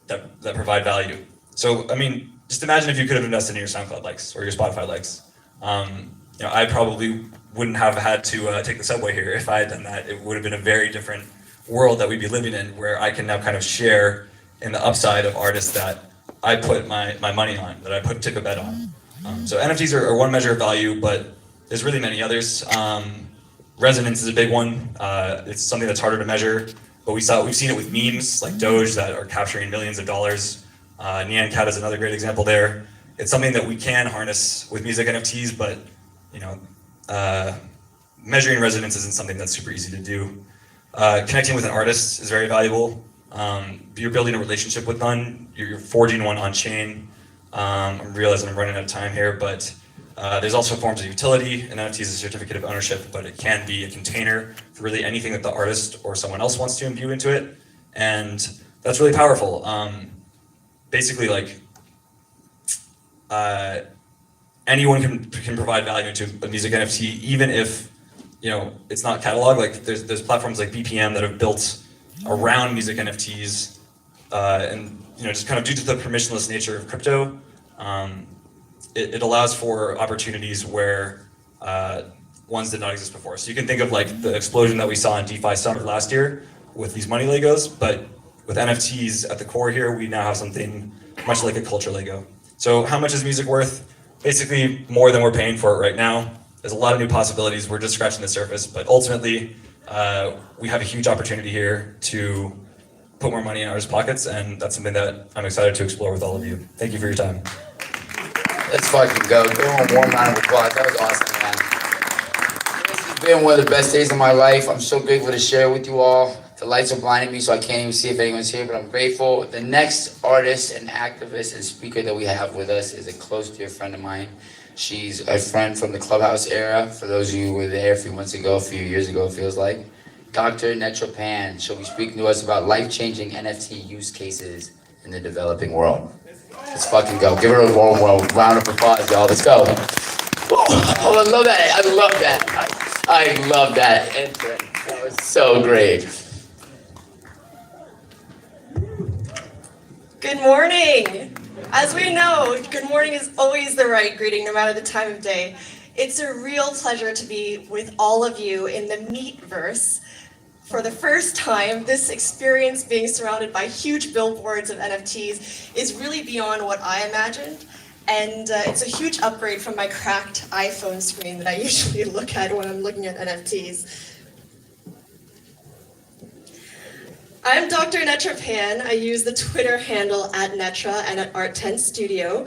that provide value. So, I mean, just imagine if you could have invested in your SoundCloud likes or your Spotify likes. I probably wouldn't have had to take the subway here if I had done that. It would have been a very different world that we'd be living in, where I can now kind of share in the upside of artists that I put my money on, that I took a bet on. So NFTs are one measure of value, but there's really many others. Resonance is a big one. It's something that's harder to measure, but we've seen it with memes like Doge that are capturing millions of dollars. Nyan Cat is another great example there. It's something that we can harness with music NFTs, but measuring resonance isn't something that's super easy to do. Connecting with an artist is very valuable. You're building a relationship with one, you're forging one on chain. I'm realizing I'm running out of time here, but there's also forms of utility. An NFT is a certificate of ownership, but it can be a container for really anything that the artist or someone else wants to imbue into it. And that's really powerful. Basically, like, anyone can provide value to a music NFT, even if it's not catalog. Like there's platforms like BPM that have built around music NFTs, and just kind of due to the permissionless nature of crypto, it allows for opportunities where ones did not exist before. So you can think of like the explosion that we saw in DeFi Summit last year with these money Legos, but with NFTs at the core here, we now have something much like a culture Lego. So how much is music worth? Basically more than we're paying for it right now. There's a lot of new possibilities. We're just scratching the surface, but ultimately we have a huge opportunity here to put more money in artists' pockets, and that's something that I'm excited to explore with all of you. Thank you for your time. Let's fucking go. Give him a warm round of applause. That was awesome, man. This has been one of the best days of my life. I'm so grateful to share with you all. The lights are blinding me, so I can't even see if anyone's here, but I'm grateful. The next artist and activist and speaker that we have with us is a close dear friend of mine. She's a friend from the Clubhouse era. For those of you who were there a few months ago, a few years ago, it feels like. Dr. 𝔻𝕀𝕊𝕃𝔸𝕃. She'll be speaking to us about life-changing NFT use cases in the developing world. Let's fucking go. Give her a warm round of applause, y'all. Let's go. Oh, I love that. I love that. I love that entrance. That was so great. Good morning. As we know, good morning is always the right greeting, no matter the time of day. It's a real pleasure to be with all of you in the Meetverse. For the first time, this experience being surrounded by huge billboards of NFTs is really beyond what I imagined. And it's a huge upgrade from my cracked iPhone screen that I usually look at when I'm looking at NFTs. I'm Dr. 𝔻𝕀𝕊𝕃𝕸𝕃. I use the Twitter handle @Netra and at Art10 Studio.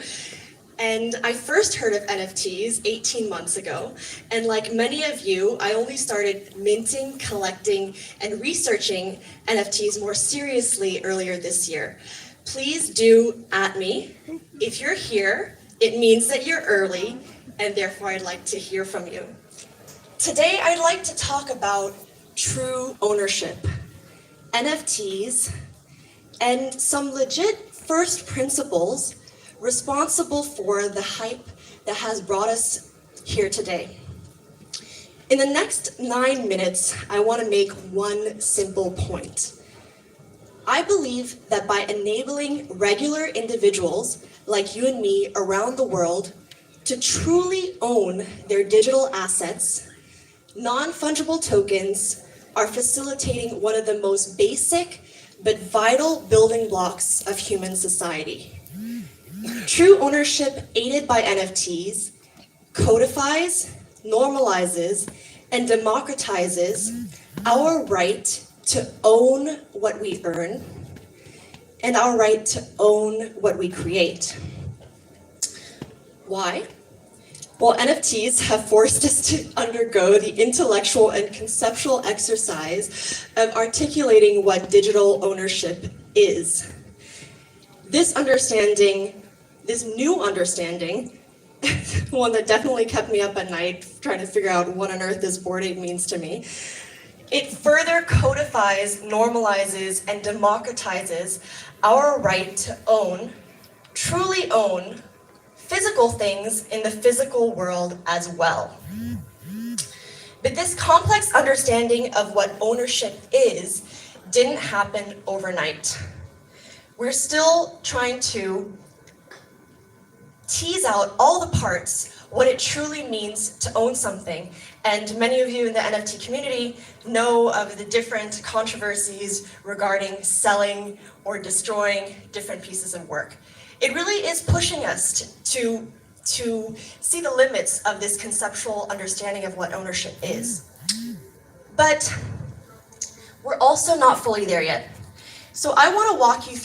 And I first heard of NFTs 18 months ago. And like many of you, I only started minting, collecting, and researching NFTs more seriously earlier this year. Please do @me. If you're here, it means that you're early, and therefore I'd like to hear from you. Today, I'd like to talk about true ownership, NFTs, and some legit first principles responsible for the hype that has brought us here today. In the next 9 minutes, I want to make one simple point. I believe that by enabling regular individuals like you and me around the world to truly own their digital assets, non-fungible tokens are facilitating one of the most basic but vital building blocks of human society. True ownership aided by NFTs codifies, normalizes, and democratizes our right to own what we earn and our right to own what we create. Why? Well, NFTs have forced us to undergo the intellectual and conceptual exercise of articulating what digital ownership is. This new understanding, one that definitely kept me up at night trying to figure out what on earth this Bored Ape means to me, it further codifies, normalizes, and democratizes our right to own, truly own, physical things in the physical world as well. But this complex understanding of what ownership is didn't happen overnight. we're still trying to tease out all the parts, what it truly means to own something. And many of you in the NFT community know of the different controversies regarding selling or destroying different pieces of work. It really is pushing us to see the limits of this conceptual understanding of what ownership is. But we're also not fully there yet. So I want to walk you